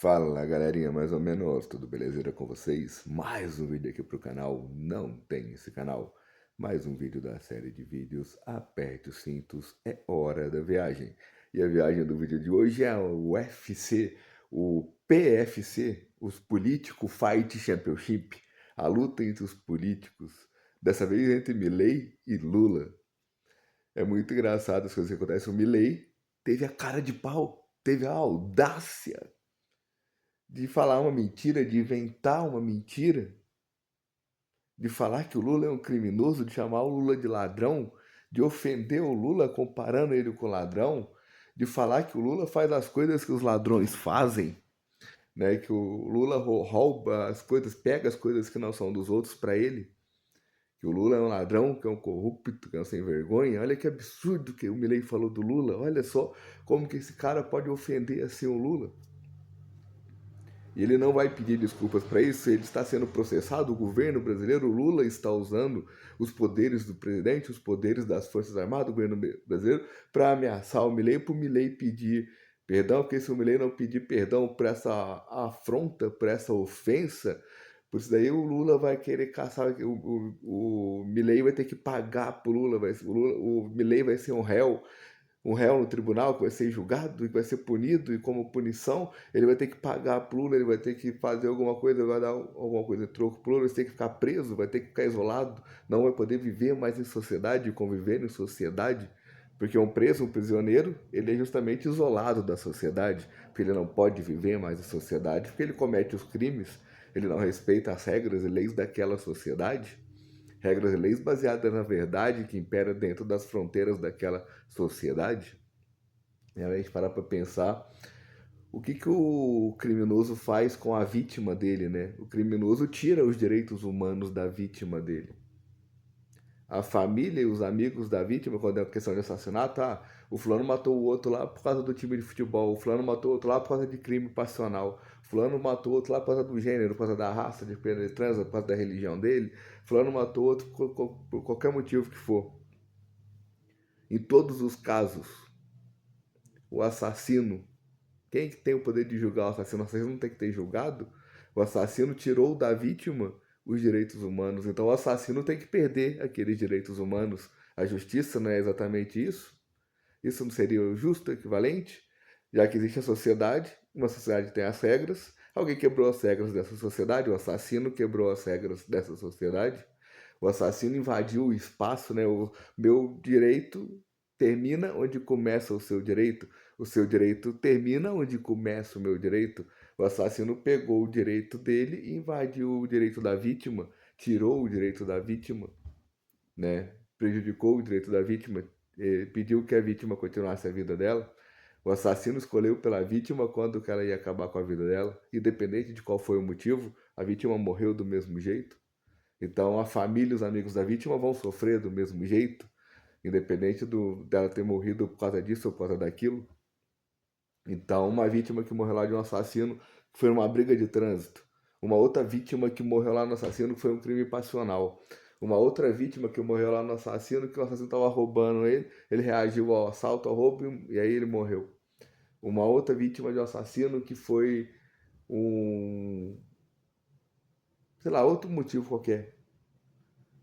Fala galerinha, mais ou menos, tudo belezeira com vocês? Mais um vídeo aqui pro canal, não tem esse canal. Mais um vídeo da série de vídeos, aperte os cintos, é hora da viagem. E a viagem do vídeo de hoje é o UFC, o PFC, os Political Fight Championship, a luta entre os políticos, dessa vez entre Milley e Lula. É muito engraçado as coisas que acontecem. O Milley teve a cara de pau, teve a audácia de falar uma mentira, de inventar uma mentira, de falar que o Lula é um criminoso, de chamar o Lula de ladrão, de ofender o Lula comparando ele com ladrão, de falar que o Lula faz as coisas que os ladrões fazem, né? Que o Lula rouba as coisas, pega as coisas que não são dos outros para ele, que o Lula é um ladrão, que é um corrupto, que é um sem vergonha. Olha que absurdo que o Milei falou do Lula. Olha só como que esse cara pode ofender assim o Lula. E ele não vai pedir desculpas para isso, ele está sendo processado, o governo brasileiro, o Lula está usando os poderes do presidente, os poderes das Forças Armadas, do governo brasileiro, para ameaçar o Milei, para o Milei pedir perdão, porque se o Milei não pedir perdão por essa afronta, por essa ofensa, por isso daí o Lula vai querer caçar, o Milei vai ter que pagar para o Lula, o Milei vai ser um réu no tribunal que vai ser julgado e vai ser punido, e como punição ele vai ter que pagar pro Lula, ele vai ter que fazer alguma coisa, vai dar alguma coisa em troco pro Lula, ele vai ter que ficar preso, vai ter que ficar isolado, não vai poder viver mais em sociedade, conviver em sociedade, porque um preso, um prisioneiro, ele é justamente isolado da sociedade, porque ele não pode viver mais em sociedade, porque ele comete os crimes, ele não respeita as regras e leis daquela sociedade, regras e leis baseadas na verdade que impera dentro das fronteiras daquela sociedade. E a gente parar para pensar o que o criminoso faz com a vítima dele, né? O criminoso tira os direitos humanos da vítima dele. A família e os amigos da vítima, quando é questão de assassinato, o fulano matou o outro lá por causa do time de futebol, o fulano matou o outro lá por causa de crime passional, o fulano matou o outro lá por causa do gênero, por causa da raça, de pena de transa, por causa da religião dele, fulano matou o outro por qualquer motivo que for. Em todos os casos, o assassino, quem que tem o poder de julgar o assassino? O assassino não tem que ter julgado? O assassino tirou da vítima os direitos humanos, então o assassino tem que perder aqueles direitos humanos. A justiça não é exatamente isso? Isso não seria o justo, equivalente? Já que existe a sociedade, uma sociedade tem as regras, alguém quebrou as regras dessa sociedade, o assassino quebrou as regras dessa sociedade, o assassino invadiu o espaço, né? O meu direito termina onde começa o seu direito termina onde começa o meu direito. O assassino pegou o direito dele e invadiu o direito da vítima, tirou o direito da vítima, né? Prejudicou o direito da vítima, pediu que a vítima continuasse a vida dela. O assassino escolheu pela vítima quando que ela ia acabar com a vida dela, independente de qual foi o motivo, a vítima morreu do mesmo jeito. Então a família e os amigos da vítima vão sofrer do mesmo jeito, independente dela ter morrido por causa disso ou por causa daquilo. Então uma vítima que morreu lá de um assassino que foi numa briga de trânsito, uma outra vítima que morreu lá no assassino que foi um crime passional, uma outra vítima que morreu lá no assassino que o assassino estava roubando ele reagiu ao assalto, ao roubo e aí ele morreu. Uma outra vítima de um assassino que foi um, sei lá, outro motivo qualquer.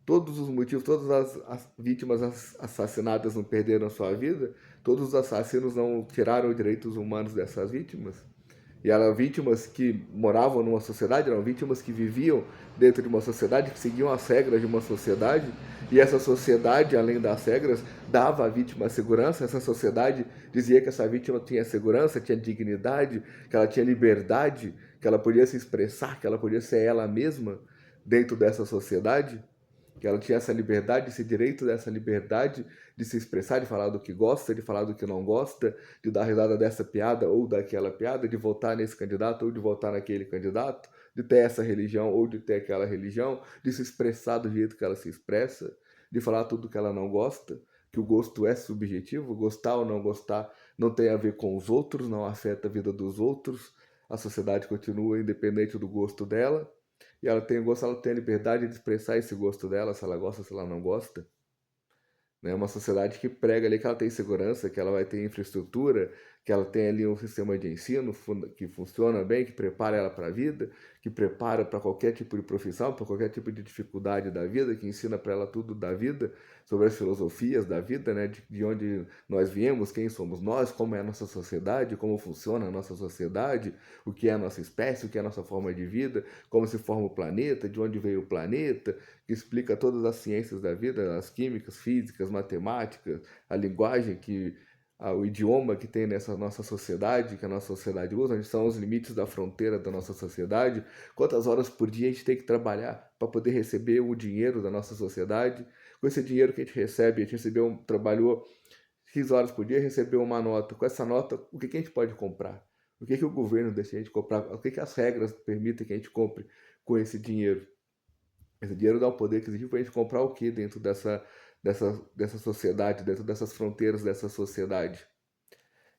Todos os motivos, todas as vítimas assassinadas não perderam sua vida, todos os assassinos não tiraram os direitos humanos dessas vítimas. E eram vítimas que moravam numa sociedade, eram vítimas que viviam dentro de uma sociedade, que seguiam as regras de uma sociedade, e essa sociedade, além das regras, dava à vítima segurança, essa sociedade dizia que essa vítima tinha segurança, tinha dignidade, que ela tinha liberdade, que ela podia se expressar, que ela podia ser ela mesma dentro dessa sociedade, que ela tinha essa liberdade, esse direito dessa liberdade de se expressar, de falar do que gosta, de falar do que não gosta, de dar risada dessa piada ou daquela piada, de votar nesse candidato ou de votar naquele candidato, de ter essa religião ou de ter aquela religião, de se expressar do jeito que ela se expressa, de falar tudo que ela não gosta, que o gosto é subjetivo, gostar ou não gostar não tem a ver com os outros, não afeta a vida dos outros, a sociedade continua independente do gosto dela, e ela tem gosto, ela tem a liberdade de expressar esse gosto dela, se ela gosta, se ela não gosta. Né? Uma sociedade que prega ali que ela tem segurança, que ela vai ter infraestrutura, que ela tem ali um sistema de ensino que funciona bem, que prepara ela para a vida, que prepara para qualquer tipo de profissão, para qualquer tipo de dificuldade da vida, que ensina para ela tudo da vida, sobre as filosofias da vida, né, de onde nós viemos, quem somos nós, como é a nossa sociedade, como funciona a nossa sociedade, o que é a nossa espécie, o que é a nossa forma de vida, como se forma o planeta, de onde veio o planeta, que explica todas as ciências da vida, as químicas, físicas, matemáticas, a linguagem o idioma que tem nessa nossa sociedade, que a nossa sociedade usa, onde são os limites da fronteira da nossa sociedade, quantas horas por dia a gente tem que trabalhar para poder receber o dinheiro da nossa sociedade. Com esse dinheiro que a gente recebe, a gente trabalhou X horas por dia, recebeu uma nota. Com essa nota, o que a gente pode comprar? O que o governo deixa a gente comprar? O que as regras permitem que a gente compre com esse dinheiro? Esse dinheiro dá o poder aquisitivo para a gente comprar o que dentro dessa sociedade, dentro dessas fronteiras dessa sociedade.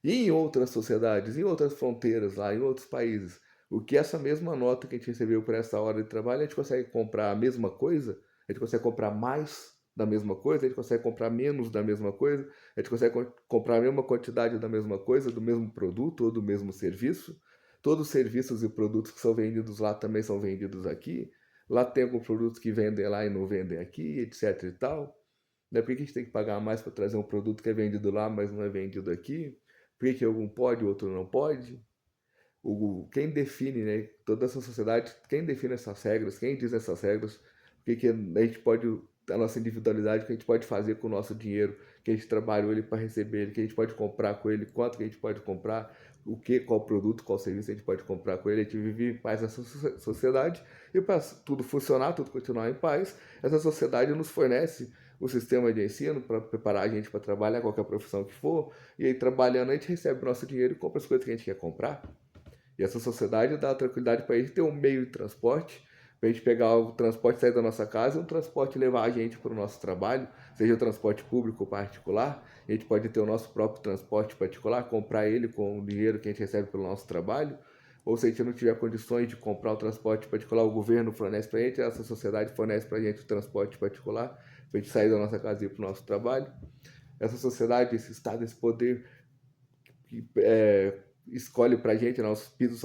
E em outras sociedades, em outras fronteiras lá, em outros países, o que essa mesma nota que a gente recebeu por essa hora de trabalho, a gente consegue comprar a mesma coisa? A gente consegue comprar mais da mesma coisa? A gente consegue comprar menos da mesma coisa? A gente consegue comprar a mesma quantidade da mesma coisa, do mesmo produto ou do mesmo serviço? Todos os serviços e produtos que são vendidos lá também são vendidos aqui? Lá tem alguns produtos que vendem lá e não vendem aqui, etc e tal. Né? Por que a gente tem que pagar mais para trazer um produto que é vendido lá, mas não é vendido aqui? Por que um pode e o outro não pode? Quem define, né, toda essa sociedade, quem define essas regras, quem diz essas regras, o que a gente pode, a nossa individualidade, o que a gente pode fazer com o nosso dinheiro, que a gente trabalhou ele para receber ele, que a gente pode comprar com ele, quanto que a gente pode comprar, qual produto, qual serviço a gente pode comprar com ele. A gente vive em paz nessa sociedade e para tudo funcionar, tudo continuar em paz, essa sociedade nos fornece o sistema de ensino para preparar a gente para trabalhar qualquer profissão que for, e aí trabalhando a gente recebe o nosso dinheiro e compra as coisas que a gente quer comprar. E essa sociedade dá tranquilidade para a gente ter um meio de transporte, para a gente pegar o transporte, sair da nossa casa e um transporte levar a gente para o nosso trabalho, seja o transporte público ou particular. A gente pode ter o nosso próprio transporte particular, comprar ele com o dinheiro que a gente recebe pelo nosso trabalho. Ou se a gente não tiver condições de comprar o transporte particular, o governo fornece para a gente, essa sociedade fornece para a gente o transporte particular, para a gente sair da nossa casa e ir para o nosso trabalho. Essa sociedade, esse Estado, esse poder que escolhe para a gente nosso piso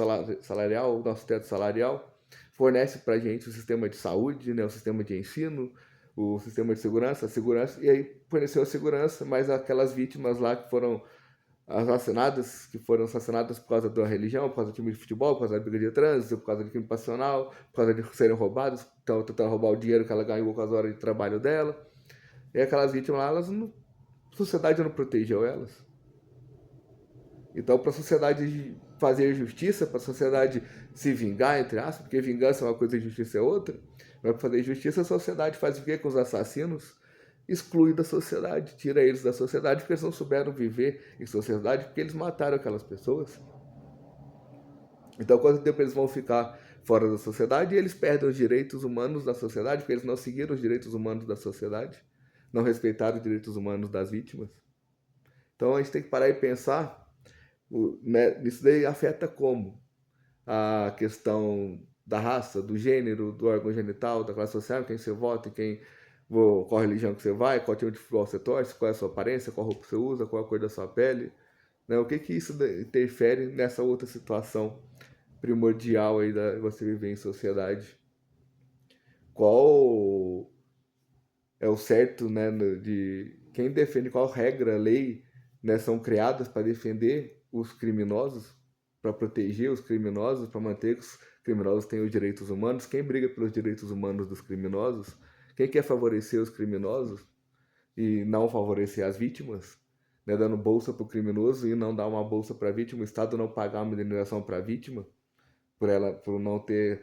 salarial, nosso teto salarial, fornece para a gente o sistema de saúde, né, o sistema de ensino, o sistema de segurança, a segurança, e aí forneceu a segurança, mas aquelas vítimas lá que foram assassinadas por causa da religião, por causa do time de futebol, por causa da briga de trânsito, por causa do crime passional, por causa de serem roubados, estão tentando roubar o dinheiro que ela ganhou com as horas de trabalho dela. E aquelas vítimas lá, a sociedade não protegeu elas. Então, para a sociedade fazer justiça, para a sociedade se vingar, entre aspas, porque vingança é uma coisa e justiça é outra, mas para fazer justiça, a sociedade faz o quê com os assassinos? Exclui da sociedade, tira eles da sociedade, porque eles não souberam viver em sociedade, porque eles mataram aquelas pessoas. Então, quanto tempo eles vão ficar fora da sociedade e eles perdem os direitos humanos da sociedade, porque eles não seguiram os direitos humanos da sociedade, não respeitaram os direitos humanos das vítimas. Então, a gente tem que parar e pensar, né, isso daí afeta como? A questão da raça, do gênero, do órgão genital, da classe social, quem você vota, qual religião que você vai, qual time de futebol você torce, qual é a sua aparência, qual roupa você usa, qual a cor da sua pele, né? O que isso interfere nessa outra situação primordial aí da você viver em sociedade? Qual é o certo, né, de quem defende, qual regra, lei, né, são criadas para defender os criminosos, para proteger os criminosos, para manter que os criminosos tenham os direitos humanos? Quem briga pelos direitos humanos dos criminosos? Quem quer favorecer os criminosos e não favorecer as vítimas? Né, dando bolsa para o criminoso e não dar uma bolsa para a vítima, o Estado não pagar uma indenização para a vítima, por não ter